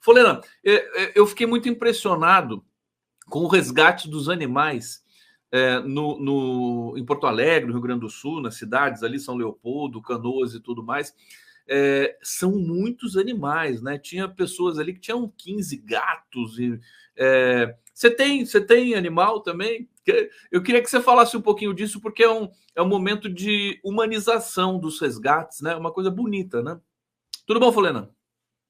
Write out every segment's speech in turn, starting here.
Folena, eu fiquei muito impressionado com o resgate dos animais em Porto Alegre, no Rio Grande do Sul, nas cidades ali, São Leopoldo, Canoas e tudo mais. São muitos animais, né? Tinha pessoas ali que tinham 15 gatos. Você tem animal também? Eu queria que você falasse um pouquinho disso, porque é um momento de humanização dos resgates, né? Uma coisa bonita, né? Tudo bom, Folena?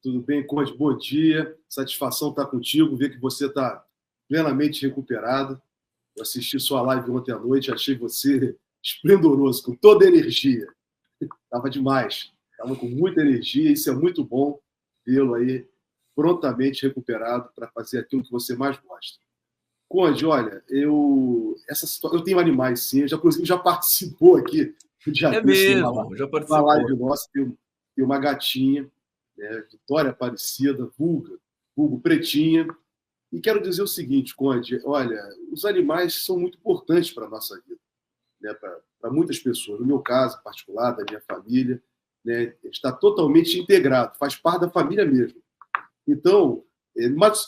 Tudo bem, Conde? Bom dia. Satisfação estar contigo, ver que você está plenamente recuperado. Eu assisti sua live ontem à noite, achei você esplendoroso, com toda a energia. Estava demais. Estava com muita energia, isso é muito bom vê-lo aí prontamente recuperado para fazer aquilo que você mais gosta. Conde, olha, eu tenho animais, sim. Inclusive, já participou aqui do dia É desse mesmo, já uma live participou. nossa, tem uma gatinha, né, Vitória Aparecida, vulgo Pretinha. E quero dizer o seguinte, Conde, olha, os animais são muito importantes para a nossa vida, né, para muitas pessoas. No meu caso, em particular, da minha família, né, está totalmente integrado, faz parte da família mesmo. Então,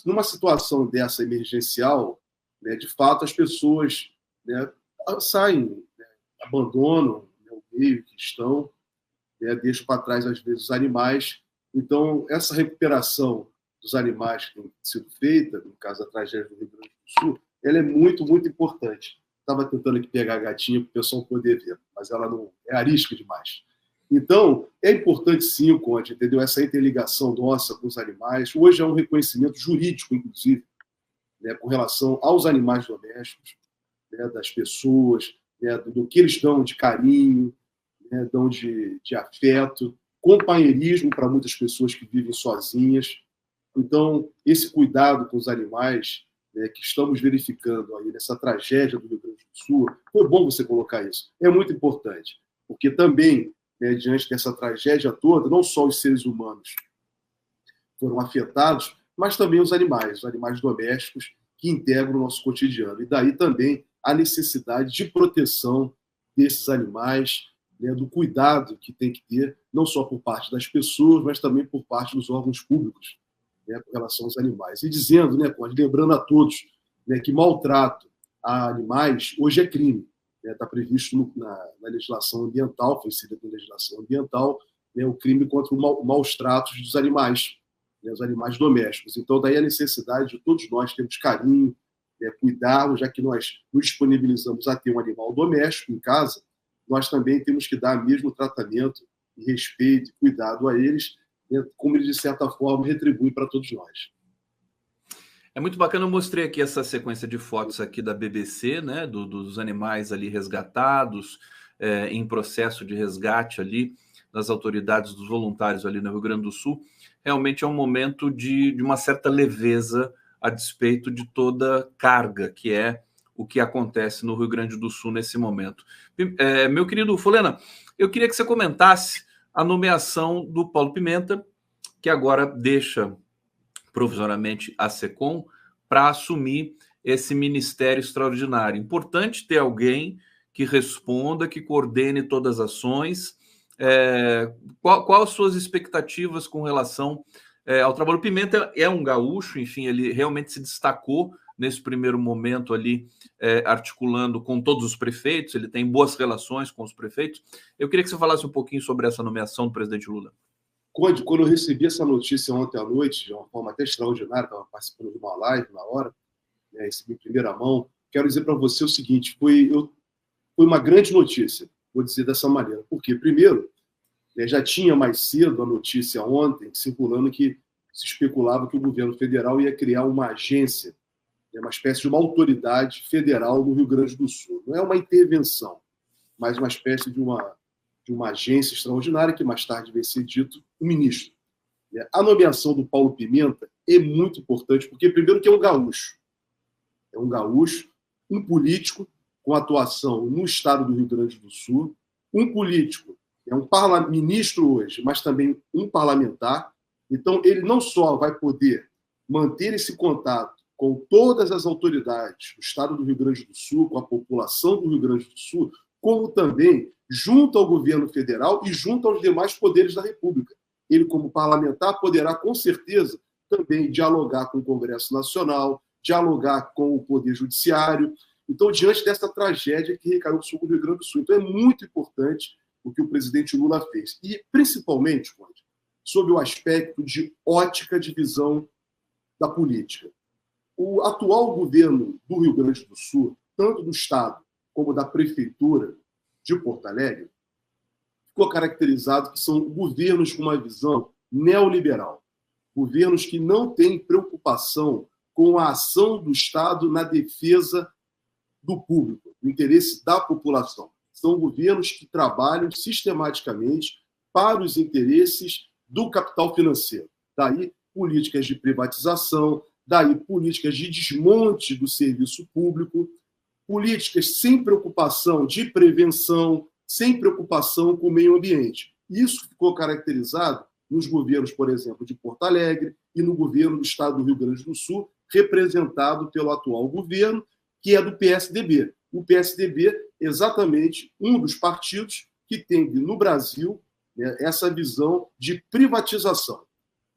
numa situação dessa emergencial, né, de fato, as pessoas, né, saem, né, abandonam, né, o meio que estão, né, deixam para trás, às vezes, os animais. Então, essa recuperação dos animais que tem sido feita, no caso da tragédia do Rio Grande do Sul, ela é muito, muito importante. Estava tentando aqui pegar a gatinha para o pessoal poder ver, mas ela não é arisca demais. Então, é importante sim, Conde, entendeu? Essa interligação nossa com os animais. Hoje é um reconhecimento jurídico, inclusive, né, com relação aos animais domésticos, né, das pessoas, né, do que eles dão de carinho, né, dão de afeto, companheirismo para muitas pessoas que vivem sozinhas. Então, esse cuidado com os animais, né, que estamos verificando aí nessa tragédia do Rio Grande do Sul, foi bom você colocar isso. É muito importante, porque também, né, diante dessa tragédia toda, não só os seres humanos foram afetados, mas também os animais domésticos que integram o nosso cotidiano. E daí também a necessidade de proteção desses animais, né, do cuidado que tem que ter, não só por parte das pessoas, mas também por parte dos órgãos públicos, né, com relação aos animais. E dizendo, né, lembrando a todos, né, que maltrato a animais hoje é crime. Está previsto na legislação ambiental, foi inserido na legislação ambiental, né, o crime contra maus tratos dos animais, né, os animais domésticos. Então, daí a necessidade de todos nós termos carinho, né, cuidarmos, já que nós nos disponibilizamos a ter um animal doméstico em casa, nós também temos que dar o mesmo tratamento e respeito e cuidado a eles, né, como eles, de certa forma, retribuem para todos nós. É muito bacana, eu mostrei aqui essa sequência de fotos aqui da BBC, né, dos animais ali resgatados, em processo de resgate ali, das autoridades, dos voluntários ali no Rio Grande do Sul. Realmente é um momento de uma certa leveza a despeito de toda carga, que é o que acontece no Rio Grande do Sul nesse momento. Meu querido Folena, eu queria que você comentasse a nomeação do Paulo Pimenta, que agora deixa provisoriamente a SECOM para assumir esse ministério extraordinário. Importante ter alguém que responda, que coordene todas as ações. Qual as suas expectativas com relação ao trabalho? O Pimenta é um gaúcho, enfim, ele realmente se destacou nesse primeiro momento ali, articulando com todos os prefeitos, ele tem boas relações com os prefeitos. Eu queria que você falasse um pouquinho sobre essa nomeação do presidente Lula. Conde, quando eu recebi essa notícia ontem à noite, de uma forma até extraordinária, estava participando de uma live na hora, né, recebi em primeira mão, quero dizer para você o seguinte, foi uma grande notícia, vou dizer dessa maneira. Por quê? Primeiro, né, já tinha mais cedo a notícia ontem, circulando, que se especulava que o governo federal ia criar uma agência, né, uma espécie de uma autoridade federal no Rio Grande do Sul. Não é uma intervenção, mas uma espécie de uma agência extraordinária, que mais tarde vai ser dito o ministro. A nomeação do Paulo Pimenta é muito importante, porque, primeiro, que é um gaúcho, um político com atuação no estado do Rio Grande do Sul, um político, é um ministro hoje, mas também um parlamentar. Então, ele não só vai poder manter esse contato com todas as autoridades do estado do Rio Grande do Sul, com a população do Rio Grande do Sul, como também junto ao governo federal e junto aos demais poderes da República. Ele, como parlamentar, poderá, com certeza, também dialogar com o Congresso Nacional, dialogar com o Poder Judiciário. Então, diante dessa tragédia que recaiu sobre o Rio Grande do Sul. Então, é muito importante o que o presidente Lula fez. E, principalmente, Conde, sob o aspecto de ótica de visão da política. O atual governo do Rio Grande do Sul, tanto do Estado como da Prefeitura de Porto Alegre, ficou caracterizado que são governos com uma visão neoliberal. Governos que não têm preocupação com a ação do Estado na defesa do público, do interesse da população. São governos que trabalham sistematicamente para os interesses do capital financeiro. Daí, políticas de privatização, daí, políticas de desmonte do serviço público, políticas sem preocupação de prevenção, sem preocupação com o meio ambiente. Isso ficou caracterizado nos governos, por exemplo, de Porto Alegre e no governo do Estado do Rio Grande do Sul, representado pelo atual governo, que é do PSDB. O PSDB é exatamente um dos partidos que tem no Brasil, né, essa visão de privatização.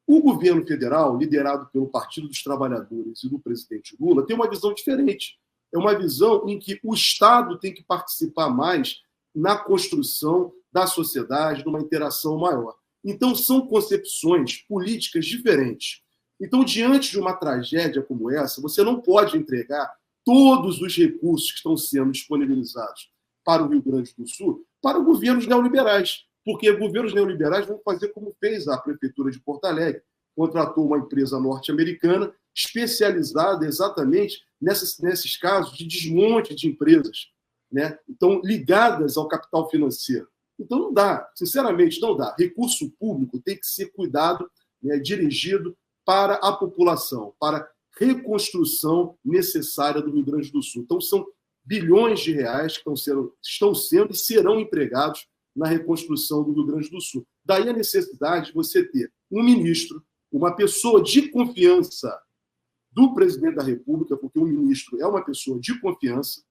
O governo federal, liderado pelo Partido dos Trabalhadores e do presidente Lula, tem uma visão diferente. É uma visão em que o Estado tem que participar mais na construção da sociedade, numa interação maior. Então, são concepções políticas diferentes. Então, diante de uma tragédia como essa, você não pode entregar todos os recursos que estão sendo disponibilizados para o Rio Grande do Sul para governos neoliberais, porque governos neoliberais vão fazer como fez a Prefeitura de Porto Alegre, contratou uma empresa norte-americana especializada exatamente nesses casos de desmonte de empresas, né? Então, ligadas ao capital financeiro. Então, não dá, sinceramente, não dá. Recurso público tem que ser cuidado, né, dirigido para a população, para reconstrução necessária do Rio Grande do Sul. Então, são bilhões de reais que estão sendo e serão empregados na reconstrução do Rio Grande do Sul. Daí a necessidade de você ter um ministro, uma pessoa de confiança do presidente da República, porque o ministro é uma pessoa de confiança,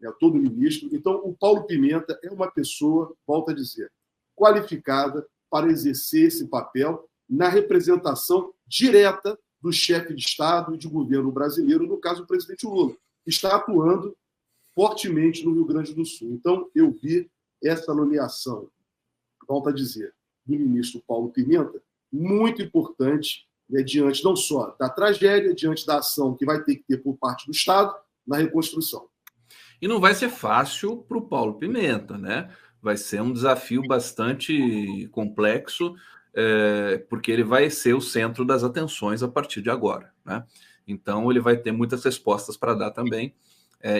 né, todo ministro. Então, o Paulo Pimenta é uma pessoa, volto a dizer, qualificada para exercer esse papel na representação direta do chefe de Estado e de governo brasileiro, no caso, o presidente Lula, que está atuando fortemente no Rio Grande do Sul. Então, eu vi essa nomeação, volto a dizer, do ministro Paulo Pimenta, muito importante, né, diante não só da tragédia, diante da ação que vai ter que ter por parte do Estado na reconstrução. E não vai ser fácil para o Paulo Pimenta, né? Vai ser um desafio bastante complexo, porque ele vai ser o centro das atenções a partir de agora, né? Então, ele vai ter muitas respostas para dar também,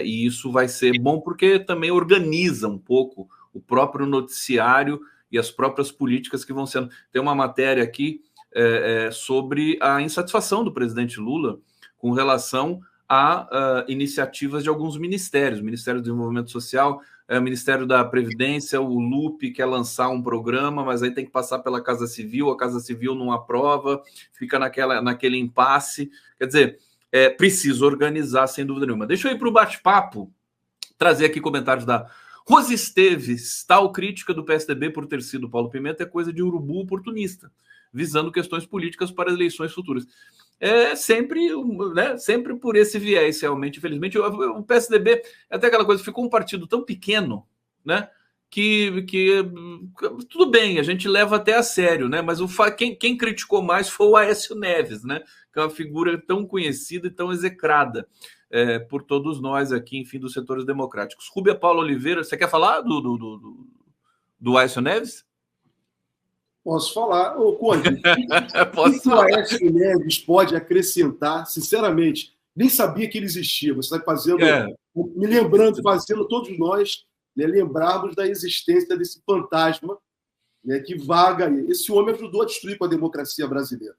e isso vai ser bom porque também organiza um pouco o próprio noticiário e as próprias políticas que vão sendo... Tem uma matéria aqui sobre a insatisfação do presidente Lula com relação a iniciativas de alguns ministérios, o Ministério do Desenvolvimento Social, o Ministério da Previdência, o LUP quer lançar um programa, mas aí tem que passar pela Casa Civil, a Casa Civil não aprova, fica naquele impasse. Quer dizer, precisa organizar, sem dúvida nenhuma. Deixa eu ir para o bate-papo, trazer aqui comentários da Rose Esteves. Tal crítica do PSDB por ter sido Paulo Pimenta é coisa de urubu oportunista, visando questões políticas para eleições futuras. Sempre, né, sempre por esse viés, realmente, infelizmente. O PSDB é até aquela coisa, ficou um partido tão pequeno, né, que tudo bem, a gente leva até a sério, né, mas quem criticou mais foi o Aécio Neves, né, que é uma figura tão conhecida e tão execrada por todos nós aqui, enfim, dos setores democráticos. Rúbia Paula Oliveira, você quer falar do Aécio Neves? Posso falar, Conde? O que o Aécio Neves pode acrescentar, sinceramente, nem sabia que ele existia. Você está fazendo, me lembrando, fazendo todos nós, né, lembrarmos da existência desse fantasma, né, que vaga aí. Esse homem ajudou a destruir com a democracia brasileira.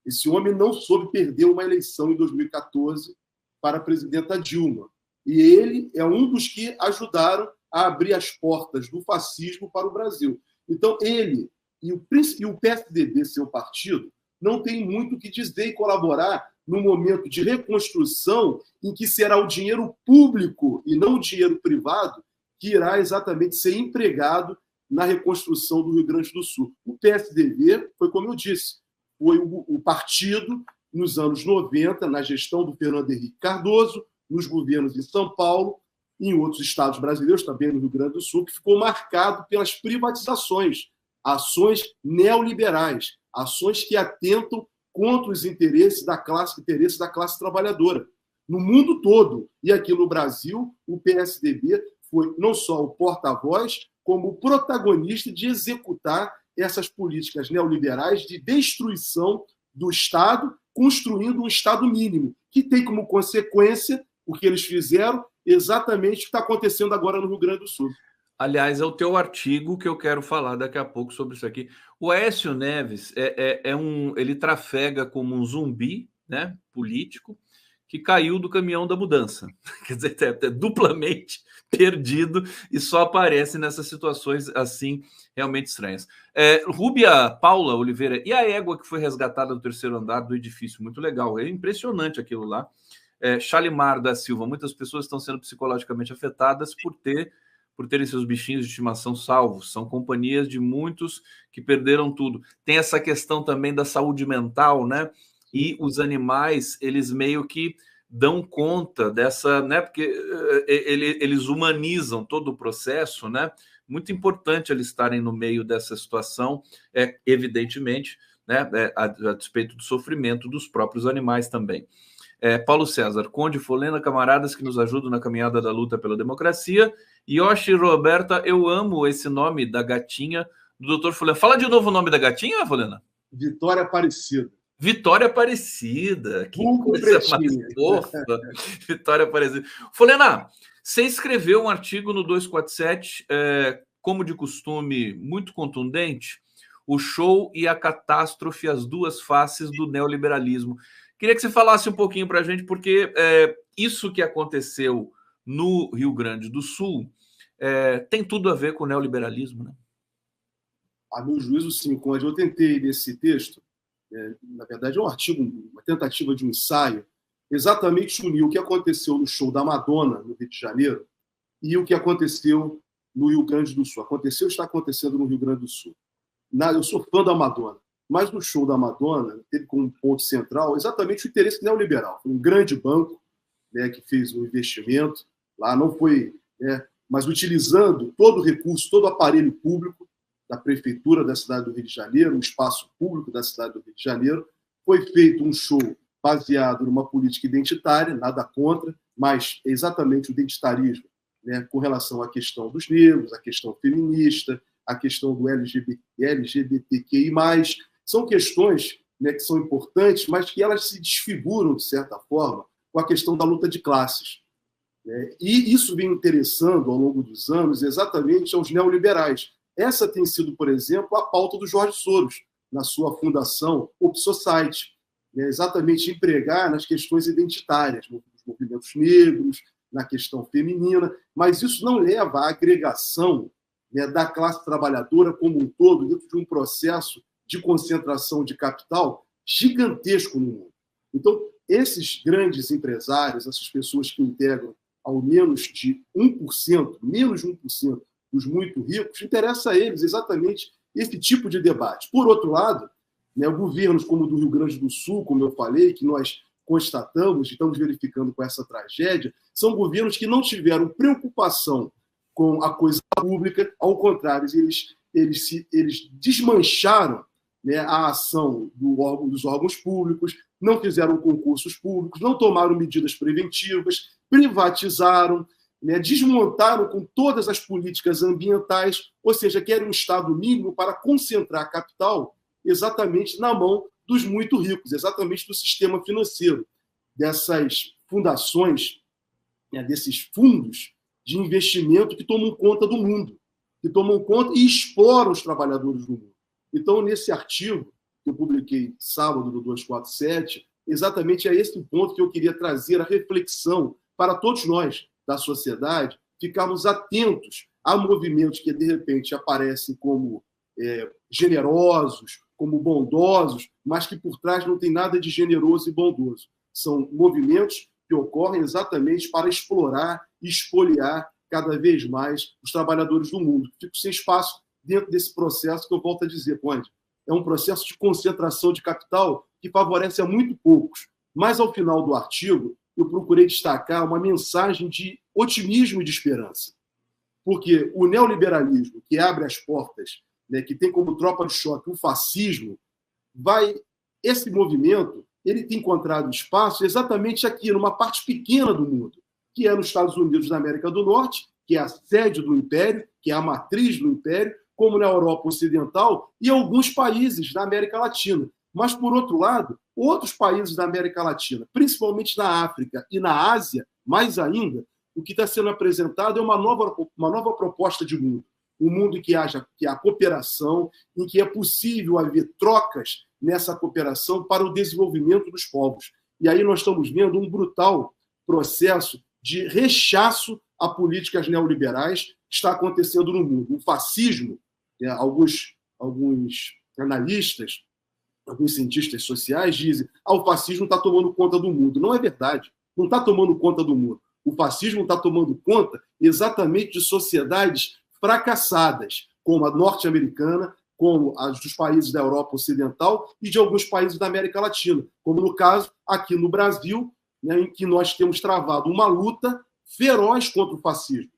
Esse homem não soube perder uma eleição em 2014 para a presidenta Dilma. E ele é um dos que ajudaram a abrir as portas do fascismo para o Brasil. Então, ele e o PSDB, seu partido, não tem muito o que dizer e colaborar no momento de reconstrução em que será o dinheiro público e não o dinheiro privado que irá exatamente ser empregado na reconstrução do Rio Grande do Sul. O PSDB foi, como eu disse, foi o partido nos anos 90, na gestão do Fernando Henrique Cardoso, nos governos em São Paulo, em outros estados brasileiros, também no Rio Grande do Sul, que ficou marcado pelas privatizações, ações neoliberais, ações que atentam contra os interesses da classe trabalhadora. No mundo todo, e aqui no Brasil, o PSDB foi não só o porta-voz, como o protagonista de executar essas políticas neoliberais de destruição do Estado, construindo um Estado mínimo, que tem como consequência o que eles fizeram, exatamente o que está acontecendo agora no Rio Grande do Sul. Aliás, é o teu artigo que eu quero falar daqui a pouco sobre isso aqui. O Aécio Neves ele trafega como um zumbi, né, político, que caiu do caminhão da mudança. Quer dizer, é duplamente perdido e só aparece nessas situações assim realmente estranhas. Rúbia Paula Oliveira, e a égua que foi resgatada do terceiro andar do edifício? Muito legal, é impressionante aquilo lá. Shalimar da Silva, muitas pessoas estão sendo psicologicamente afetadas por terem seus bichinhos de estimação salvos. São companhias de muitos que perderam tudo. Tem essa questão também da saúde mental, né? E os animais, eles meio que dão conta dessa, né? Porque eles humanizam todo o processo, né? Muito importante eles estarem no meio dessa situação, evidentemente, né? A despeito do sofrimento dos próprios animais também. Paulo César, Conde Folena, camaradas que nos ajudam na caminhada da luta pela democracia. Yoshi Roberta, eu amo esse nome da gatinha do Dr. Folena. Fala de novo o nome da gatinha, Folena. Vitória Aparecida. Vitória Aparecida. Que coisa mais fofa. Vitória Aparecida. Folena, você escreveu um artigo no 247, como de costume, muito contundente, o show e a catástrofe, as duas faces do neoliberalismo. Queria que você falasse um pouquinho para a gente, porque isso que aconteceu no Rio Grande do Sul tem tudo a ver com o neoliberalismo, né? A meu juízo, sim, Conde. Eu tentei, nesse texto, na verdade é um artigo, uma tentativa de um ensaio, exatamente unir o que aconteceu no show da Madonna, no Rio de Janeiro, e o que aconteceu no Rio Grande do Sul. Aconteceu e está acontecendo no Rio Grande do Sul. Eu sou fã da Madonna, mas no show da Madonna teve como ponto central exatamente o interesse neoliberal. Foi um grande banco, né, que fez um investimento lá, não foi, mas utilizando todo o recurso, todo o aparelho público da prefeitura da cidade do Rio de Janeiro, um espaço público da cidade do Rio de Janeiro, foi feito um show baseado numa política identitária, nada contra, mas exatamente o identitarismo, né, com relação à questão dos negros, à questão feminista, à questão do LGBTQI+. São questões, né, que são importantes, mas que elas se desfiguram, de certa forma, com a questão da luta de classes. E isso vem interessando, ao longo dos anos, exatamente aos neoliberais. Essa tem sido, por exemplo, a pauta do Jorge Soros, na sua fundação Op Society, exatamente empregar nas questões identitárias, nos movimentos negros, na questão feminina, mas isso não leva à agregação, né, da classe trabalhadora como um todo, dentro de um processo de concentração de capital gigantesco no mundo. Então, esses grandes empresários, essas pessoas que integram ao menos de 1%, menos de 1% dos muito ricos, interessa a eles exatamente esse tipo de debate. Por outro lado, né, governos como o do Rio Grande do Sul, como eu falei, que nós constatamos, estamos verificando com essa tragédia, são governos que não tiveram preocupação com a coisa pública, ao contrário, eles desmancharam, né, a ação dos órgãos públicos, não fizeram concursos públicos, não tomaram medidas preventivas, privatizaram, né, desmontaram com todas as políticas ambientais, ou seja, querem um Estado mínimo para concentrar a capital exatamente na mão dos muito ricos, exatamente do sistema financeiro, dessas fundações, né, desses fundos de investimento que tomam conta do mundo, que tomam conta e exploram os trabalhadores do mundo. Então, nesse artigo que eu publiquei sábado no 247, exatamente é esse o ponto que eu queria trazer a reflexão para todos nós da sociedade, ficarmos atentos a movimentos que, de repente, aparecem como generosos, como bondosos, mas que por trás não tem nada de generoso e bondoso. São movimentos que ocorrem exatamente para explorar e expoliar cada vez mais os trabalhadores do mundo. Fico sem espaço dentro desse processo que eu volto a dizer, Conde. é um processo de concentração de capital que favorece a muito poucos. Mas, ao final do artigo, eu procurei destacar uma mensagem de otimismo e de esperança. Porque o neoliberalismo, que abre as portas, né, que tem como tropa de choque o fascismo, esse movimento ele tem encontrado espaço exatamente aqui, numa parte pequena do mundo, que é nos Estados Unidos da América do Norte, que é a sede do Império, que é a matriz do Império, como na Europa Ocidental e alguns países da América Latina. Mas, por outro lado, outros países da América Latina, principalmente na África e na Ásia, mais ainda, o que está sendo apresentado é uma nova proposta de mundo. Um mundo em que há cooperação, em que é possível haver trocas nessa cooperação para o desenvolvimento dos povos. E aí nós estamos vendo um brutal processo de rechaço a políticas neoliberais que está acontecendo no mundo. O fascismo, alguns analistas, alguns cientistas sociais dizem que o fascismo está tomando conta do mundo. Não é verdade. Não está tomando conta do mundo. O fascismo está tomando conta exatamente de sociedades fracassadas, como a norte-americana, como as dos países da Europa Ocidental e de alguns países da América Latina, como no caso aqui no Brasil, né, em que nós temos travado uma luta feroz contra o fascismo.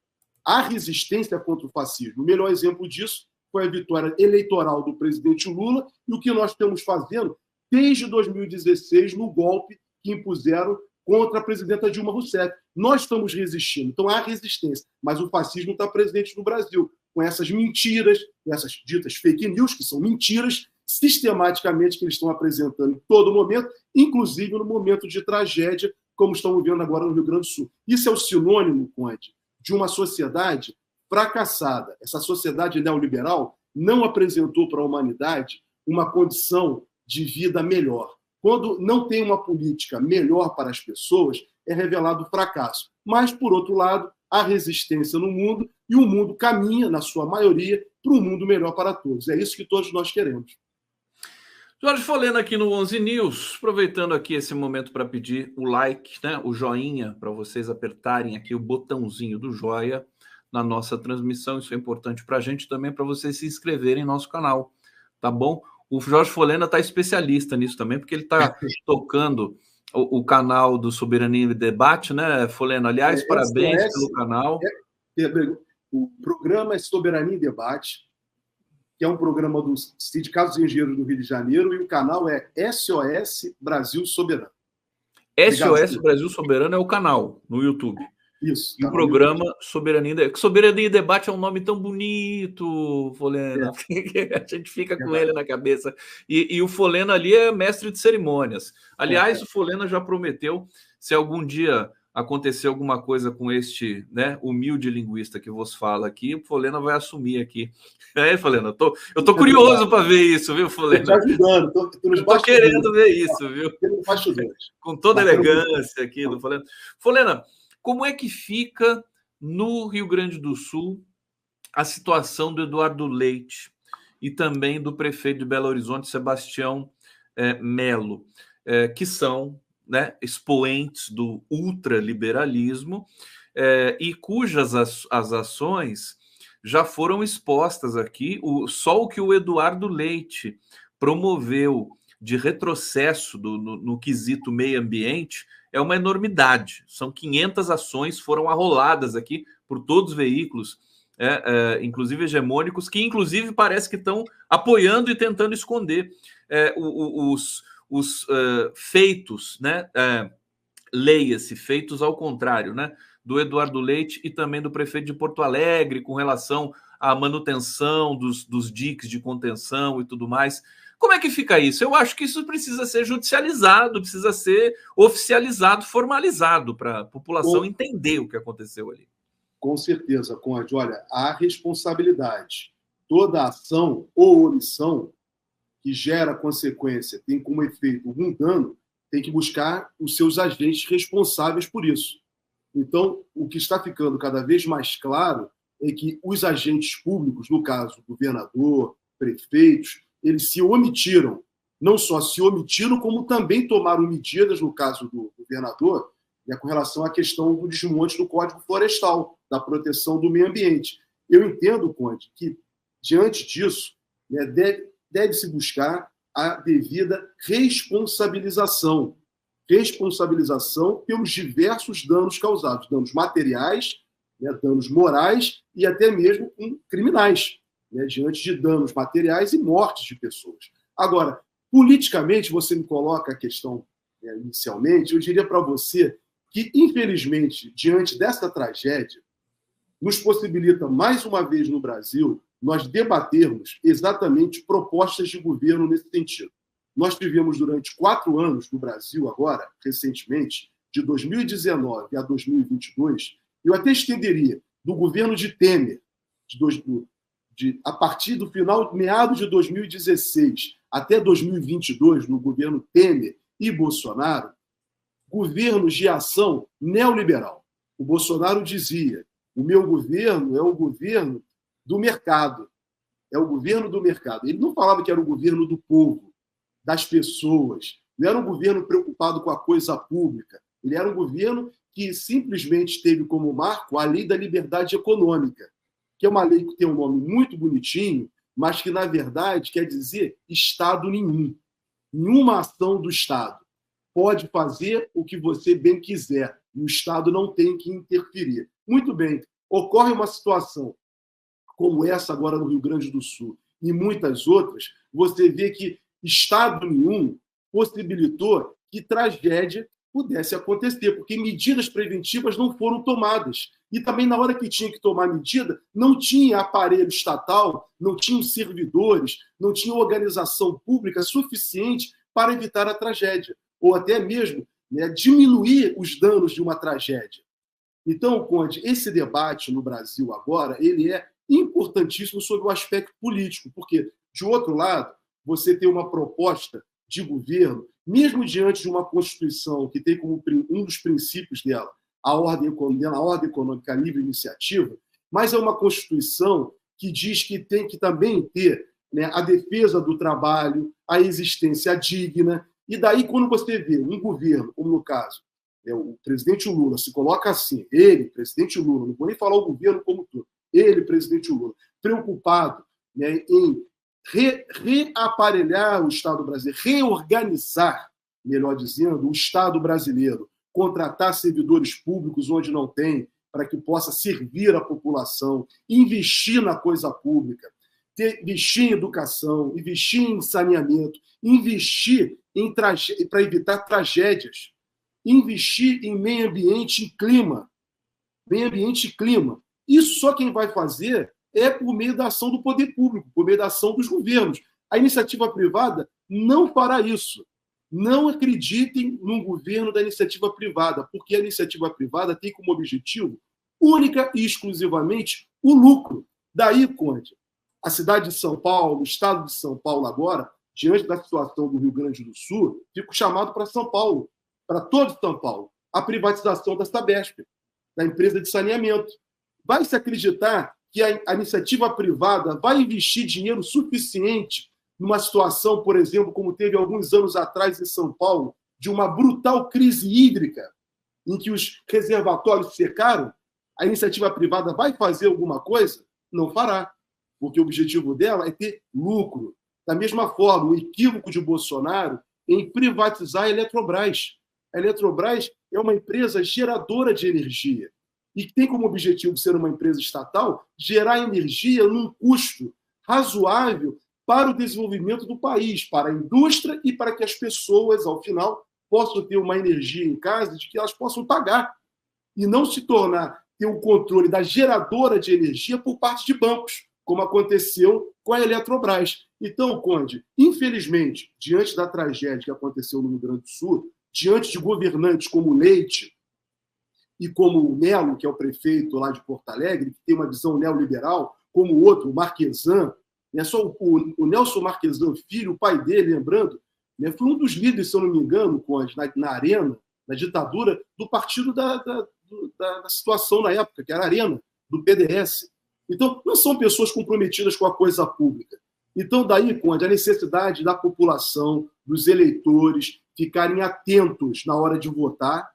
A resistência contra o fascismo. O melhor exemplo disso foi a vitória eleitoral do presidente Lula e o que nós estamos fazendo desde 2016 no golpe que impuseram contra a presidenta Dilma Rousseff. Nós estamos resistindo. Então há resistência, mas o fascismo está presente no Brasil, com essas mentiras, essas ditas fake news, que são mentiras, sistematicamente que eles estão apresentando em todo momento, inclusive no momento de tragédia, como estamos vendo agora no Rio Grande do Sul. Isso é o sinônimo, Conde, de uma sociedade fracassada. Essa sociedade neoliberal não apresentou para a humanidade uma condição de vida melhor. Quando não tem uma política melhor para as pessoas, é revelado fracasso. Mas, por outro lado, há resistência no mundo e o mundo caminha, na sua maioria, para um mundo melhor para todos. É isso que todos nós queremos. Jorge Folena aqui no 11 News, aproveitando aqui esse momento para pedir o like, né, o joinha, para vocês apertarem aqui o botãozinho do joia na nossa transmissão. Isso é importante para a gente também, para vocês se inscreverem no nosso canal, tá bom? O Jorge Folena está especialista nisso também, porque ele está tocando o canal do Soberania e Debate, né, Folena? Aliás, parabéns pelo canal. O programa é Soberania e Debate, que é um programa do Sindicato dos Engenheiros do Rio de Janeiro, e o canal é SOS Brasil Soberano. SOS Brasil Soberano é o canal no YouTube. Isso. E o programa Soberania e Debate é um nome tão bonito, Folena. A gente fica com ele na cabeça. E o Folena ali é mestre de cerimônias. Aliás, o Folena já prometeu, se algum dia acontecer alguma coisa com este, né, humilde linguista que vos fala aqui, o Folena vai assumir aqui. Folena, eu tô curioso para ver isso, viu, Folena? Tô te ajudando. Tô querendo ver isso, viu? Com toda a elegância aqui do Folena. Folena, como é que fica no Rio Grande do Sul a situação do Eduardo Leite e também do prefeito de Belo Horizonte, Sebastião Melo, que são, né, expoentes do ultraliberalismo e cujas as ações já foram expostas aqui. Só o que o Eduardo Leite promoveu de retrocesso no quesito meio ambiente é uma enormidade. São 500 ações, foram arroladas aqui por todos os veículos, inclusive hegemônicos, que inclusive parece que estão apoiando e tentando esconder os feitos, né? Leia-se, feitos ao contrário, né? Do Eduardo Leite e também do prefeito de Porto Alegre com relação à manutenção dos diques de contenção e tudo mais. Como é que fica isso? Eu acho que isso precisa ser judicializado, precisa ser oficializado, formalizado para a população entender o que aconteceu ali. Com certeza, Conde. Olha, há responsabilidade. Toda ação ou omissão que gera consequência, tem como efeito algum dano, tem que buscar os seus agentes responsáveis por isso. Então, o que está ficando cada vez mais claro é que os agentes públicos, no caso, governador, prefeitos, eles se omitiram. Não só se omitiram, como também tomaram medidas, no caso do governador, com relação à questão do desmonte do Código Florestal, da proteção do meio ambiente. Eu entendo, Conde, que, diante disso, deve-se buscar a devida responsabilização. Responsabilização pelos diversos danos causados, danos materiais, né, danos morais e até mesmo criminais, né, diante de danos materiais e mortes de pessoas. Agora, politicamente, você me coloca a questão inicialmente, eu diria para você que, infelizmente, diante dessa tragédia, nos possibilita, mais uma vez no Brasil, nós debatermos exatamente propostas de governo nesse sentido. Nós tivemos durante 4 anos no Brasil, agora, recentemente, de 2019 a 2022, eu até estenderia, do governo de Temer, a partir do final, meados de 2016 até 2022, no governo Temer e Bolsonaro, governos de ação neoliberal. O Bolsonaro dizia: o meu governo é o governo do mercado. É o governo do mercado. Ele não falava que era o governo do povo, das pessoas. Não era um governo preocupado com a coisa pública. Ele era um governo que simplesmente teve como marco a Lei da Liberdade Econômica, que é uma lei que tem um nome muito bonitinho, mas que, na verdade, quer dizer Estado nenhum. Nenhuma ação do Estado pode fazer o que você bem quiser. E o Estado não tem que interferir. Muito bem, ocorre uma situação como essa agora no Rio Grande do Sul e muitas outras, você vê que Estado nenhum possibilitou que tragédia pudesse acontecer, porque medidas preventivas não foram tomadas. E também, na hora que tinha que tomar medida, não tinha aparelho estatal, não tinham servidores, não tinha organização pública suficiente para evitar a tragédia, ou até mesmo, né, diminuir os danos de uma tragédia. Então, Conde, esse debate no Brasil agora, ele é importantíssimo sobre o aspecto político, porque, de outro lado, você tem uma proposta de governo, mesmo diante de uma Constituição que tem como um dos princípios dela a ordem econômica livre iniciativa, mas é uma Constituição que diz que tem que também ter, né, a defesa do trabalho, a existência digna, e daí quando você vê um governo, como no caso, o presidente Lula, se coloca assim, ele, presidente Lula, não vou nem falar o governo como todo, ele, presidente Lula, preocupado, né, em reaparelhar o Estado brasileiro, reorganizar, melhor dizendo, o Estado brasileiro, contratar servidores públicos onde não tem, para que possa servir a população, investir na coisa pública, investir em educação, investir em saneamento, investir para evitar tragédias, investir em meio ambiente e clima. Meio ambiente e clima. Isso só quem vai fazer é por meio da ação do poder público, por meio da ação dos governos. A iniciativa privada não fará isso. Não acreditem num governo da iniciativa privada, porque a iniciativa privada tem como objetivo, única e exclusivamente, o lucro. Daí, Conde, a cidade de São Paulo, o estado de São Paulo agora, diante da situação do Rio Grande do Sul, fico chamado para São Paulo, para todo São Paulo, a privatização da Sabesp, da empresa de saneamento. Vai se acreditar que a iniciativa privada vai investir dinheiro suficiente numa situação, por exemplo, como teve alguns anos atrás em São Paulo, de uma brutal crise hídrica, em que os reservatórios secaram? A iniciativa privada vai fazer alguma coisa? Não fará, porque o objetivo dela é ter lucro. Da mesma forma, o equívoco de Bolsonaro em privatizar a Eletrobras. A Eletrobras é uma empresa geradora de energia e tem como objetivo ser uma empresa estatal gerar energia num custo razoável para o desenvolvimento do país, para a indústria e para que as pessoas, ao final, possam ter uma energia em casa de que elas possam pagar e não se tornar, ter o controle da geradora de energia por parte de bancos, como aconteceu com a Eletrobras. Então, Conde, infelizmente, diante da tragédia que aconteceu no Rio Grande do Sul, diante de governantes como Leite e como o Melo, que é o prefeito lá de Porto Alegre, que tem uma visão neoliberal, como o outro, o Marquesan, né? Só o Nelson Marquesan Filho, o pai dele, lembrando, né, foi um dos líderes, se eu não me engano, Conde, na Arena, na ditadura, do partido da situação na época, que era a Arena, do PDS. Então, não são pessoas comprometidas com a coisa pública. Então, daí, Conde, a necessidade da população, dos eleitores, ficarem atentos na hora de votar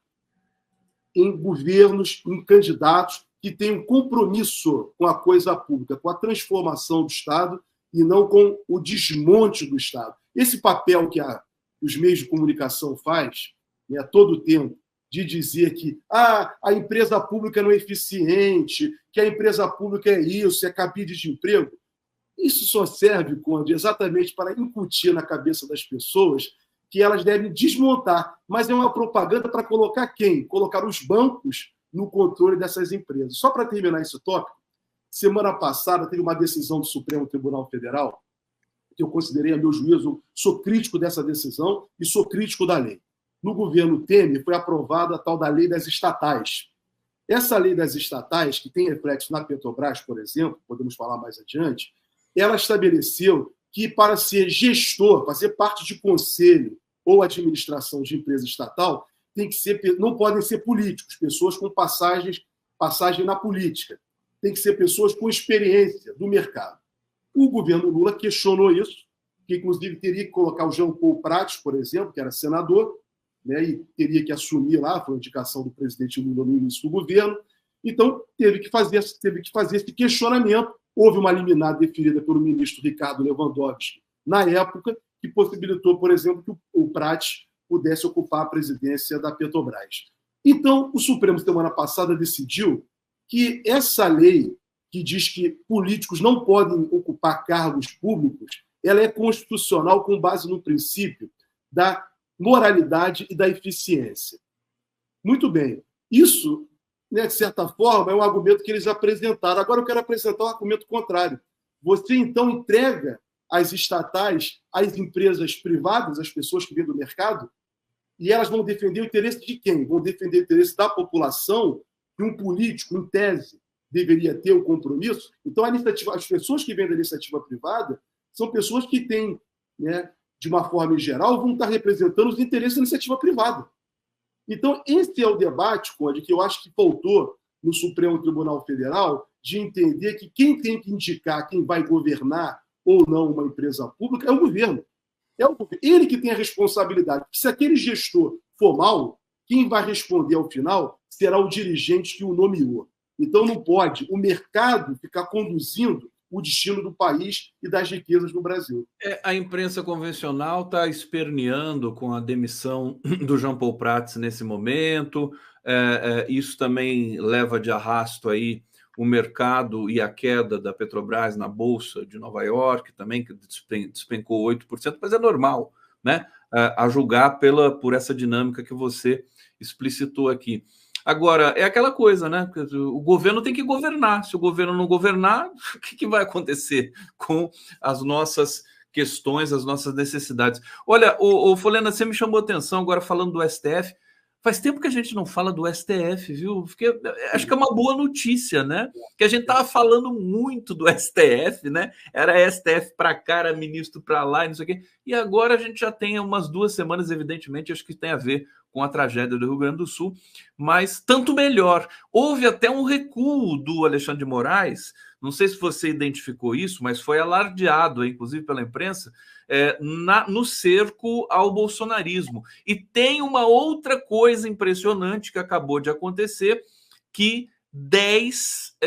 em governos, em candidatos que tenham compromisso com a coisa pública, com a transformação do Estado e não com o desmonte do Estado. Esse papel que os meios de comunicação faz, né, a todo tempo, de dizer que a empresa pública não é eficiente, que a empresa pública é isso, é cabide de emprego, isso só serve, Conde, exatamente para incutir na cabeça das pessoas que elas devem desmontar. Mas é uma propaganda para colocar quem? Colocar os bancos no controle dessas empresas. Só para terminar esse tópico, semana passada teve uma decisão do Supremo Tribunal Federal, que eu considerei, a meu juízo, sou crítico dessa decisão e sou crítico da lei. No governo Temer foi aprovada a tal da lei das estatais. Essa lei das estatais, que tem reflexo na Petrobras, por exemplo, podemos falar mais adiante, ela estabeleceu que para ser gestor, fazer parte de conselho ou administração de empresa estatal, não podem ser políticos, pessoas com passagem na política. Tem que ser pessoas com experiência do mercado. O governo Lula questionou isso, que inclusive teria que colocar o Jean Paul Prats, por exemplo, que era senador, né, e teria que assumir lá, foi a indicação do presidente Lula no início do governo. Então, teve que fazer esse questionamento. Houve uma liminar deferida pelo ministro Ricardo Lewandowski, na época, que possibilitou, por exemplo, que o Prats pudesse ocupar a presidência da Petrobras. Então, o Supremo, semana passada, decidiu que essa lei, que diz que políticos não podem ocupar cargos públicos, ela é constitucional com base no princípio da moralidade e da eficiência. Muito bem. Isso, né, de certa forma, é um argumento que eles apresentaram. Agora eu quero apresentar um argumento contrário. Você, então, entrega as estatais às empresas privadas, às pessoas que vêm do mercado, e elas vão defender o interesse de quem? Vão defender o interesse da população, que um político, em tese, deveria ter o compromisso. Então, as pessoas que vêm da iniciativa privada são pessoas que têm, né, de uma forma geral, vão estar representando os interesses da iniciativa privada. Então, esse é o debate, Conde, que eu acho que faltou no Supremo Tribunal Federal, de entender que quem tem que indicar quem vai governar ou não uma empresa pública é o governo. É o governo. Ele que tem a responsabilidade. Se aquele gestor for mal, quem vai responder ao final será o dirigente que o nomeou. Então, não pode o mercado ficar conduzindo o destino do país e das riquezas do Brasil. A imprensa convencional está esperneando com a demissão do Jean Paul Prats nesse momento. Isso também leva de arrasto aí o mercado e a queda da Petrobras na Bolsa de Nova York, também, que despencou 8%, mas é normal, né? A julgar por essa dinâmica que você explicitou aqui. Agora, é aquela coisa, né? O governo tem que governar. Se o governo não governar, o que vai acontecer com as nossas questões, as nossas necessidades? Olha, Folena, você me chamou a atenção agora falando do STF. Faz tempo que a gente não fala do STF, viu? Acho que é uma boa notícia, né? Que a gente estava falando muito do STF, né? Era STF para cá, era ministro para lá, e não sei o quê. E agora a gente já tem umas 2 semanas, evidentemente, acho que tem a ver com a tragédia do Rio Grande do Sul, mas tanto melhor. Houve até um recuo do Alexandre de Moraes, não sei se você identificou isso, mas foi alardeado, inclusive pela imprensa, no cerco ao bolsonarismo. E tem uma outra coisa impressionante que acabou de acontecer, que 10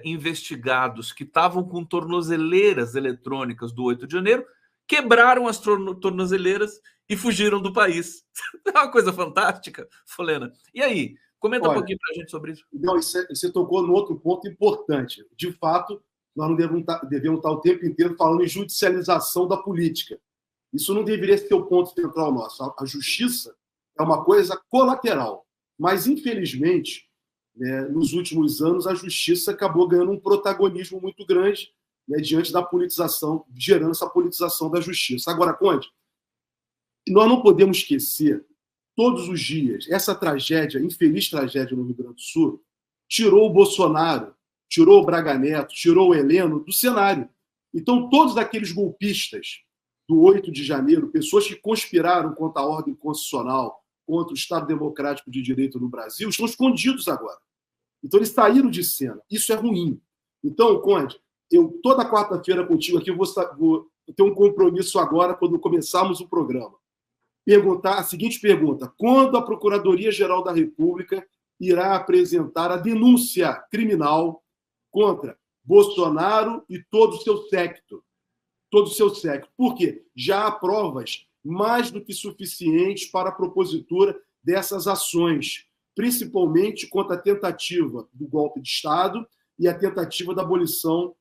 investigados que estavam com tornozeleiras eletrônicas do 8 de janeiro quebraram as tornozeleiras e fugiram do país. É uma coisa fantástica, Folena. E aí, comenta um pouquinho para a gente sobre isso. Não, você tocou no outro ponto importante. De fato, nós não devemos estar o tempo inteiro falando em judicialização da política. Isso não deveria ser o ponto central nosso. A justiça é uma coisa colateral. Mas, infelizmente, nos últimos anos, a justiça acabou ganhando um protagonismo muito grande, diante da politização, gerando essa politização da justiça. Agora, Conde, nós não podemos esquecer, todos os dias, essa tragédia, infeliz tragédia no Rio Grande do Sul, tirou o Bolsonaro, tirou o Braga Neto, tirou o Heleno do cenário. Então, todos aqueles golpistas do 8 de janeiro, pessoas que conspiraram contra a ordem constitucional, contra o Estado Democrático de Direito no Brasil, estão escondidos agora. Então, eles saíram de cena. Isso é ruim. Então, Conde, eu toda quarta-feira contigo aqui vou ter um compromisso agora, quando começarmos o programa. Perguntar a seguinte pergunta: quando a Procuradoria-Geral da República irá apresentar a denúncia criminal contra Bolsonaro e todo o seu séquito. Todo o seu séquito. Por quê? Já há provas mais do que suficientes para a propositura dessas ações, principalmente contra a tentativa do golpe de Estado e a tentativa da abolição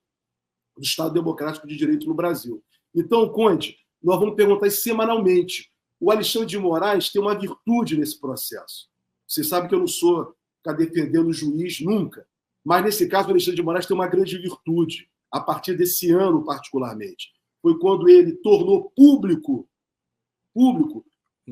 do Estado Democrático de Direito no Brasil. Então, Conde, nós vamos perguntar isso semanalmente. O Alexandre de Moraes tem uma virtude nesse processo. Você sabe que eu não sou ficar defendendo o juiz nunca, mas nesse caso o Alexandre de Moraes tem uma grande virtude, a partir desse ano particularmente. Foi quando ele tornou público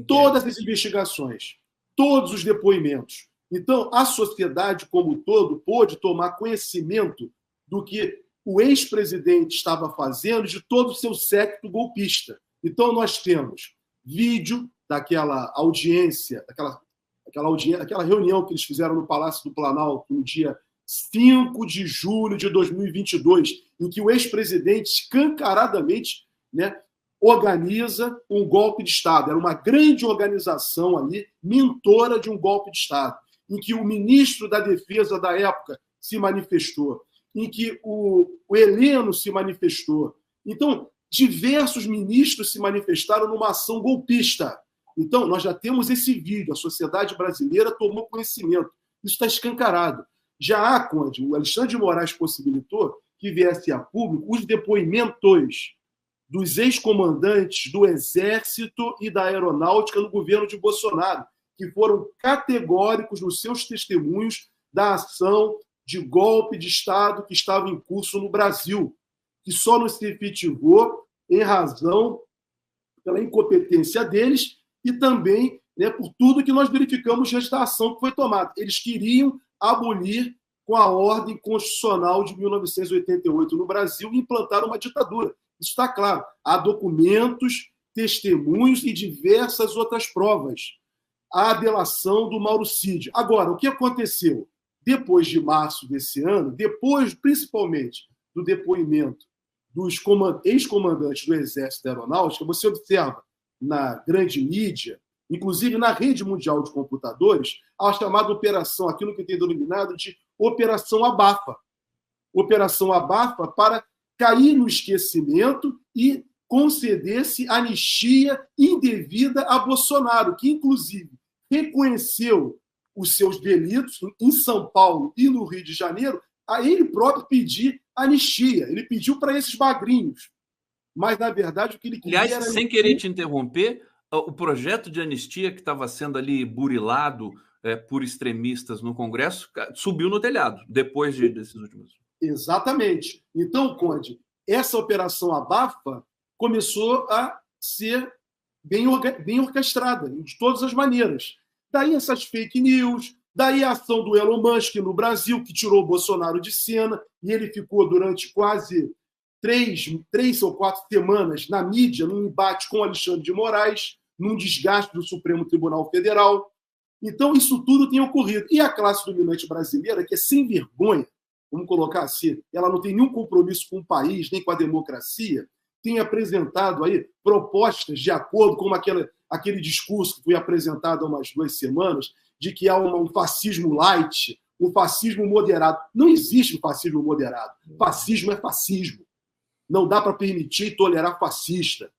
todas as investigações, todos os depoimentos. Então, a sociedade como um todo pôde tomar conhecimento do que o ex-presidente estava fazendo, de todo o seu séquito golpista. Então, nós temos vídeo daquela audiência, aquela reunião que eles fizeram no Palácio do Planalto no dia 5 de julho de 2022, em que o ex-presidente escancaradamente, né, organiza um golpe de Estado. Era uma grande organização ali, mentora de um golpe de Estado, em que o ministro da Defesa da época se manifestou, em que o Heleno se manifestou. Então, diversos ministros se manifestaram numa ação golpista. Então, nós já temos esse vídeo, a sociedade brasileira tomou conhecimento. Isso está escancarado. Já há, Conde, o Alexandre de Moraes possibilitou que viesse a público os depoimentos dos ex-comandantes do Exército e da Aeronáutica no governo de Bolsonaro, que foram categóricos nos seus testemunhos da ação de golpe de Estado que estava em curso no Brasil, que só não se efetivou em razão pela incompetência deles e também, né, por tudo que nós verificamos diante da ação que foi tomada. Eles queriam abolir com a ordem constitucional de 1988 no Brasil e implantar uma ditadura. Isso está claro. Há documentos, testemunhos e diversas outras provas. Há a delação do Mauro Cid. Agora, o que aconteceu? Depois de março desse ano, depois, principalmente, do depoimento dos ex-comandantes do Exército e da Aeronáutica, você observa na grande mídia, inclusive na rede mundial de computadores, a chamada operação, aquilo que tem denominado de Operação Abafa. Operação Abafa para cair no esquecimento e conceder-se anistia indevida a Bolsonaro, que, inclusive, reconheceu os seus delitos em São Paulo e no Rio de Janeiro, a ele próprio pedir anistia. Ele pediu para esses magrinhos. Mas, na verdade, o que ele queria Aliás, era... sem querer te interromper, o projeto de anistia que estava sendo ali burilado por extremistas no Congresso subiu no telhado, depois desses últimos. Exatamente. Então, Conde, essa operação Abafa começou a ser bem orquestrada, de todas as maneiras. Daí essas fake news, daí a ação do Elon Musk no Brasil, que tirou o Bolsonaro de cena, e ele ficou durante quase 3 ou 4 semanas na mídia, num embate com Alexandre de Moraes, num desgaste do Supremo Tribunal Federal. Então, isso tudo tem ocorrido. E a classe dominante brasileira, que é sem vergonha, vamos colocar assim, ela não tem nenhum compromisso com o país, nem com a democracia, tem apresentado aí propostas de acordo com aquele discurso que foi apresentado há umas 2 semanas, de que há um fascismo light, um fascismo moderado. Não existe um fascismo moderado. Fascismo é fascismo. Não dá para permitir e tolerar fascista.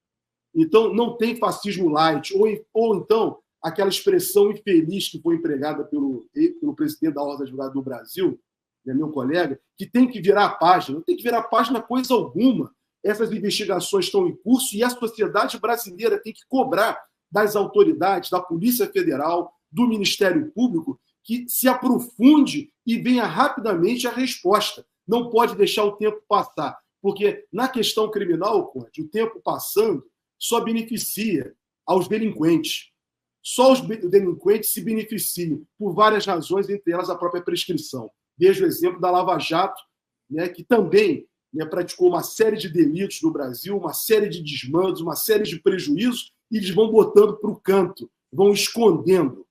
Então, não tem fascismo light. Ou então, aquela expressão infeliz que foi empregada pelo presidente da Ordem dos Advogados do Brasil, né, meu colega, que tem que virar a página. Não tem que virar a página coisa alguma. Essas investigações estão em curso e a sociedade brasileira tem que cobrar das autoridades, da Polícia Federal, do Ministério Público, que se aprofunde e venha rapidamente a resposta. Não pode deixar o tempo passar, porque na questão criminal, Conde, o tempo passando só beneficia aos delinquentes. Só os delinquentes se beneficiam por várias razões, entre elas a própria prescrição. Veja o exemplo da Lava Jato, né, que também, né, praticou uma série de delitos no Brasil, uma série de desmandos, uma série de prejuízos, e eles vão botando para o canto, vão escondendo,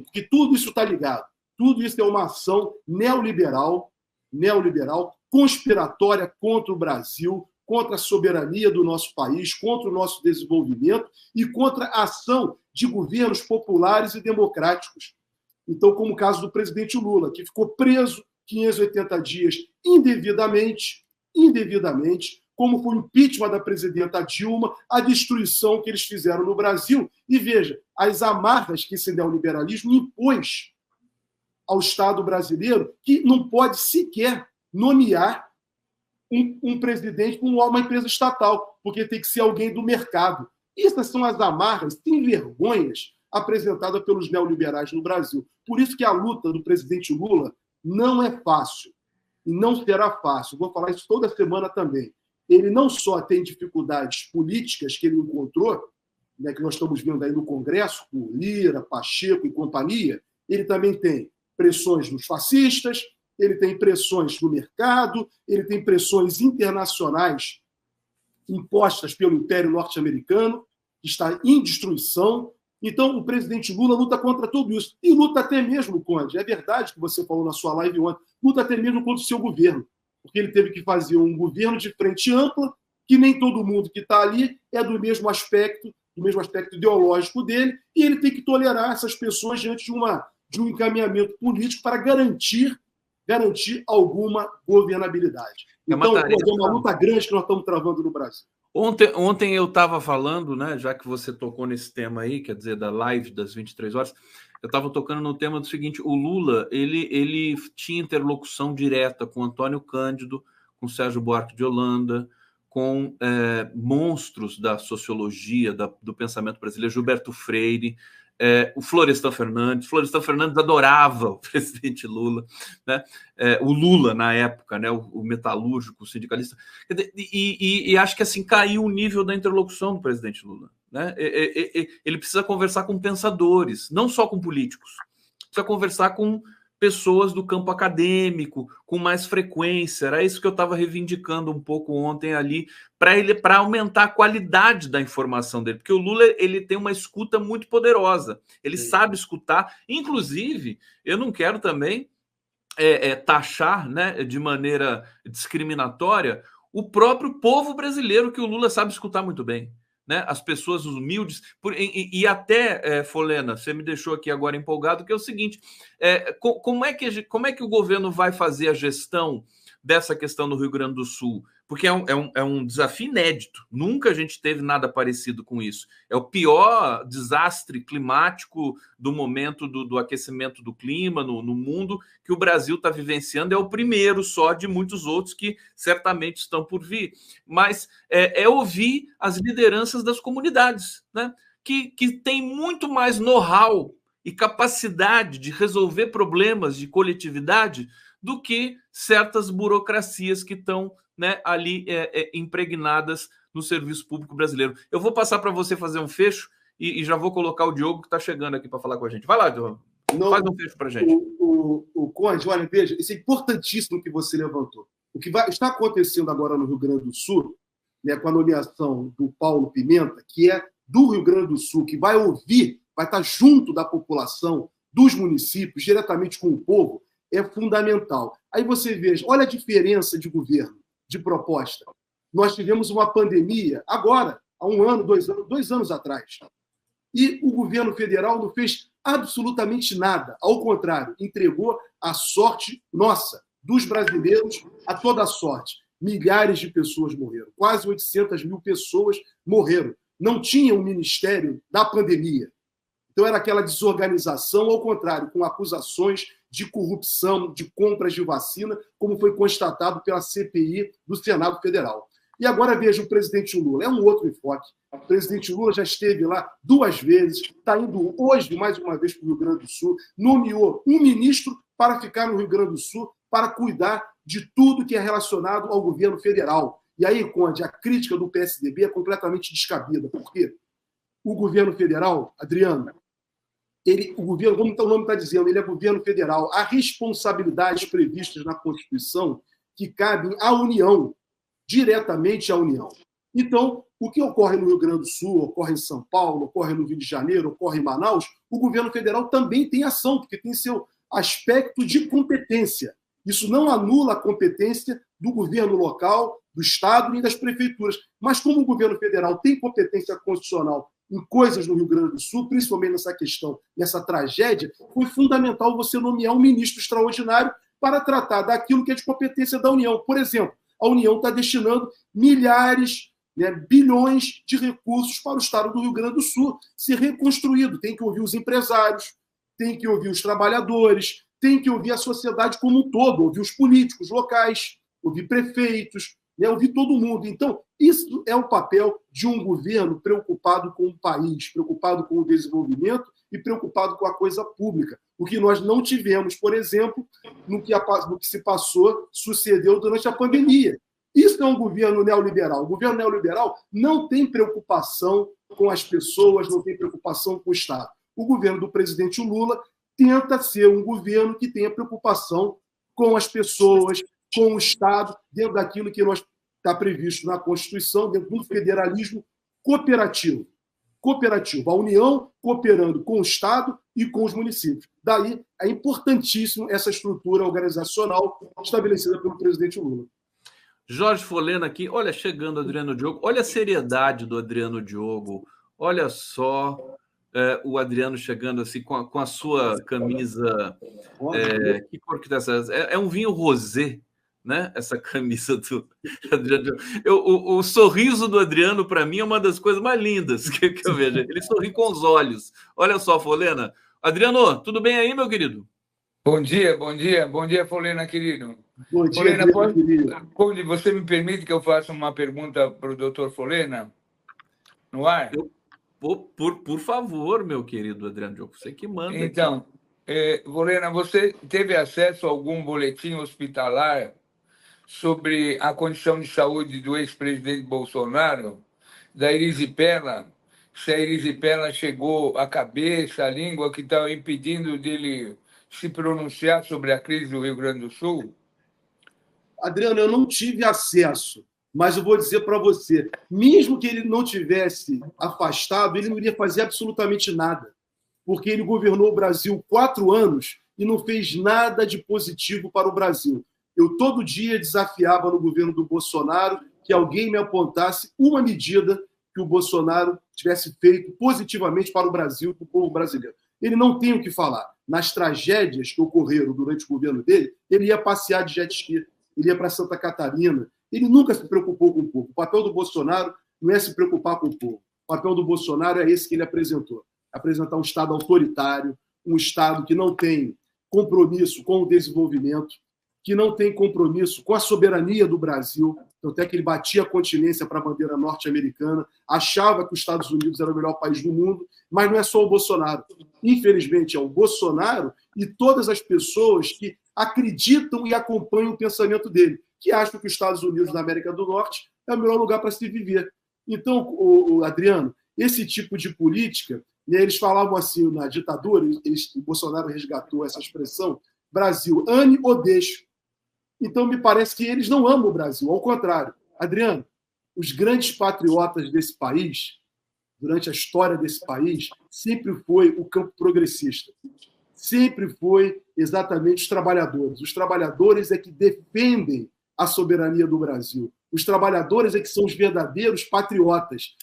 porque tudo isso está ligado. Tudo isso é uma ação neoliberal, conspiratória contra o Brasil, contra a soberania do nosso país, contra o nosso desenvolvimento e contra a ação de governos populares e democráticos. Então, como o caso do presidente Lula, que ficou preso, 580 dias indevidamente, como foi o impeachment da presidenta Dilma, a destruição que eles fizeram no Brasil. E veja, as amarras que esse neoliberalismo impôs ao Estado brasileiro, que não pode sequer nomear um presidente para uma empresa estatal, porque tem que ser alguém do mercado. Essas são as amarras, sem vergonhas, apresentada pelos neoliberais no Brasil. Por isso que a luta do presidente Lula não é fácil. E não será fácil. Vou falar isso toda semana também. Ele não só tem dificuldades políticas que ele encontrou, né, que nós estamos vendo aí no Congresso, com Lira, Pacheco e companhia, ele também tem pressões nos fascistas, ele tem pressões no mercado, ele tem pressões internacionais impostas pelo Império Norte-Americano, que está em destruição. Então, o presidente Lula luta contra tudo isso. E luta até mesmo, Conde, é verdade que você falou na sua live ontem, luta até mesmo contra o seu governo, porque ele teve que fazer um governo de frente ampla, que nem todo mundo que está ali é do mesmo aspecto ideológico dele, e ele tem que tolerar essas pessoas diante de um encaminhamento político para garantir alguma governabilidade. Então, é uma luta grande que nós estamos travando no Brasil. Ontem eu estava falando, né, já que você tocou nesse tema aí, quer dizer, da live das 23 horas, eu estava tocando no tema do seguinte: o Lula ele tinha interlocução direta com Antônio Cândido, com Sérgio Buarque de Holanda, com monstros da sociologia, do pensamento brasileiro, Gilberto Freire, o Florestan Fernandes. Florestan Fernandes adorava o presidente Lula, né? O Lula na época, né? O metalúrgico, o sindicalista. E acho que assim caiu o nível da interlocução do presidente Lula, né? Ele precisa conversar com pensadores, não só com políticos. Precisa conversar com pessoas do campo acadêmico, com mais frequência. Era isso que eu estava reivindicando um pouco ontem ali, para aumentar a qualidade da informação dele, porque o Lula ele tem uma escuta muito poderosa, ele sabe escutar. Inclusive, eu não quero também taxar, né, de maneira discriminatória o próprio povo brasileiro, que o Lula sabe escutar muito bem. Né, as pessoas humildes, e até, Folena, você me deixou aqui agora empolgado, que é o seguinte: como é que o governo vai fazer a gestão dessa questão no Rio Grande do Sul? Porque é um desafio inédito, nunca a gente teve nada parecido com isso. É o pior desastre climático do momento do aquecimento do clima no mundo que o Brasil está vivenciando, é o primeiro só de muitos outros que certamente estão por vir. Mas ouvir as lideranças das comunidades, né? que tem muito mais know-how e capacidade de resolver problemas de coletividade do que certas burocracias que estão, né, ali impregnadas no serviço público brasileiro. Eu vou passar para você fazer um fecho e já vou colocar o Diogo, que está chegando aqui para falar com a gente. Vai lá, Diogo. Faz um fecho para a gente. O Conde, olha, veja, isso é importantíssimo que você levantou. O que está acontecendo agora no Rio Grande do Sul, né, com a nomeação do Paulo Pimenta, que é do Rio Grande do Sul, que vai estar junto da população, dos municípios, diretamente com o povo, é fundamental. Aí você veja, olha a diferença de governo, de proposta. Nós tivemos uma pandemia agora, há 1 ano, 2 anos atrás. E o governo federal não fez absolutamente nada. Ao contrário, entregou a sorte nossa, dos brasileiros, a toda a sorte. Milhares de pessoas morreram. Quase 800 mil pessoas morreram. Não tinha um ministério da pandemia. Então era aquela desorganização, ao contrário, com acusações de corrupção, de compras de vacina, como foi constatado pela CPI do Senado Federal. E agora veja o presidente Lula, é um outro enfoque. O presidente Lula já esteve lá 2 vezes, está indo hoje mais uma vez para o Rio Grande do Sul, nomeou um ministro para ficar no Rio Grande do Sul, para cuidar de tudo que é relacionado ao governo federal. E aí, Conde, a crítica do PSDB é completamente descabida. Por quê? O governo federal, Adriano, o governo, como o nome está dizendo, ele é governo federal. Há responsabilidades previstas na Constituição que cabem à União, diretamente à União. Então, o que ocorre no Rio Grande do Sul, ocorre em São Paulo, ocorre no Rio de Janeiro, ocorre em Manaus, o governo federal também tem ação, porque tem seu aspecto de competência. Isso não anula a competência do governo local, do Estado e das prefeituras. Mas como o governo federal tem competência constitucional em coisas no Rio Grande do Sul, principalmente nessa questão, nessa tragédia, foi fundamental você nomear um ministro extraordinário para tratar daquilo que é de competência da União. Por exemplo, a União está destinando milhares, bilhões de recursos para o estado do Rio Grande do Sul ser reconstruído. Tem que ouvir os empresários, tem que ouvir os trabalhadores, tem que ouvir a sociedade como um todo, ouvir os políticos locais, ouvir prefeitos, ouvir todo mundo. Então, isso é o papel de um governo preocupado com o país, preocupado com o desenvolvimento e preocupado com a coisa pública. O que nós não tivemos, por exemplo, no que se sucedeu durante a pandemia. Isso é um governo neoliberal. O governo neoliberal não tem preocupação com as pessoas, não tem preocupação com o Estado. O governo do presidente Lula tenta ser um governo que tenha preocupação com as pessoas, com o Estado, dentro daquilo que está previsto na Constituição, dentro do federalismo cooperativo. A União cooperando com o Estado e com os municípios. Daí é importantíssimo essa estrutura organizacional estabelecida pelo presidente Lula. Jorge Folena aqui, olha, chegando Adriano Diogo, olha a seriedade do Adriano Diogo, olha só o Adriano chegando assim com a sua camisa, que cor que tá essa? É um vinho rosé, né? Essa camisa do Adriano. O sorriso do Adriano, para mim, é uma das coisas mais lindas que eu vejo. Ele sorri com os olhos. Olha só, Folena. Adriano, tudo bem aí, meu querido? Bom dia, Folena, querido. Bom dia, Folena, querido. Você me permite que eu faça uma pergunta para o doutor Folena? No ar? Por favor, meu querido Adriano Diogo, você que manda. Então, Folena, você teve acesso a algum boletim hospitalar sobre a condição de saúde do ex-presidente Bolsonaro, da erisipela? Se a erisipela chegou à cabeça, à língua, que está impedindo dele se pronunciar sobre a crise do Rio Grande do Sul? Adriano, eu não tive acesso, mas eu vou dizer para você, mesmo que ele não tivesse afastado, ele não iria fazer absolutamente nada, porque ele governou o Brasil 4 anos e não fez nada de positivo para o Brasil. Eu todo dia desafiava no governo do Bolsonaro que alguém me apontasse uma medida que o Bolsonaro tivesse feito positivamente para o Brasil, para o povo brasileiro. Ele não tem o que falar. Nas tragédias que ocorreram durante o governo dele, ele ia passear de jet ski, ele ia para Santa Catarina. Ele nunca se preocupou com o povo. O papel do Bolsonaro não é se preocupar com o povo. O papel do Bolsonaro é esse que ele apresentou. Apresentar um Estado autoritário, um Estado que não tem compromisso com o desenvolvimento, que não tem compromisso com a soberania do Brasil, até que ele batia a continência para a bandeira norte-americana, achava que os Estados Unidos era o melhor país do mundo, mas não é só o Bolsonaro. Infelizmente, é o Bolsonaro e todas as pessoas que acreditam e acompanham o pensamento dele, que acham que os Estados Unidos da América do Norte é o melhor lugar para se viver. Então, Adriano, esse tipo de política, eles falavam assim na ditadura, o Bolsonaro resgatou essa expressão, Brasil, ame ou deixe. Então, me parece que eles não amam o Brasil, ao contrário. Adriano, os grandes patriotas desse país, durante a história desse país, sempre foi o campo progressista. Sempre foi exatamente os trabalhadores. Os trabalhadores é que defendem a soberania do Brasil. Os trabalhadores é que são os verdadeiros patriotas.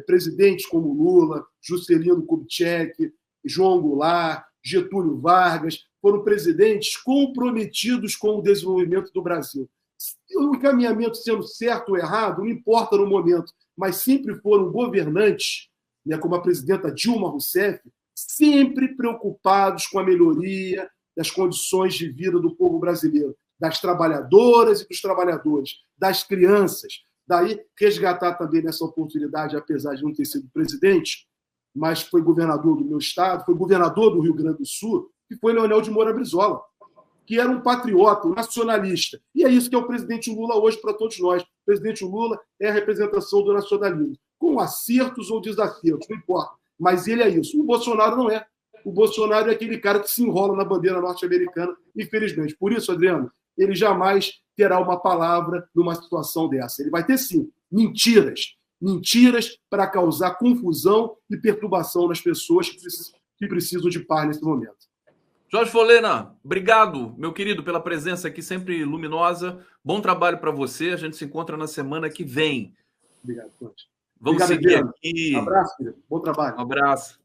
Presidentes como Lula, Juscelino Kubitschek, João Goulart, Getúlio Vargas, foram presidentes comprometidos com o desenvolvimento do Brasil. O encaminhamento sendo certo ou errado, não importa no momento, mas sempre foram governantes, como a presidenta Dilma Rousseff, sempre preocupados com a melhoria das condições de vida do povo brasileiro, das trabalhadoras e dos trabalhadores, das crianças. Daí, resgatar também nessa oportunidade, apesar de não ter sido presidente, mas foi governador do meu estado, foi governador do Rio Grande do Sul, que foi Leonel de Moura Brizola, que era um patriota, um nacionalista. E é isso que é o presidente Lula hoje para todos nós. O presidente Lula é a representação do nacionalismo, com acertos ou desacertos, não importa. Mas ele é isso. O Bolsonaro não é. O Bolsonaro é aquele cara que se enrola na bandeira norte-americana, infelizmente. Por isso, Adriano, ele jamais terá uma palavra numa situação dessa. Ele vai ter, sim, mentiras. Mentiras para causar confusão e perturbação nas pessoas que precisam de paz nesse momento. Jorge Folena, obrigado, meu querido, pela presença aqui, sempre luminosa. Bom trabalho para você. A gente se encontra na semana que vem. Obrigado, Conte. Vamos seguir aqui. Um abraço, querido. Bom trabalho. Um abraço.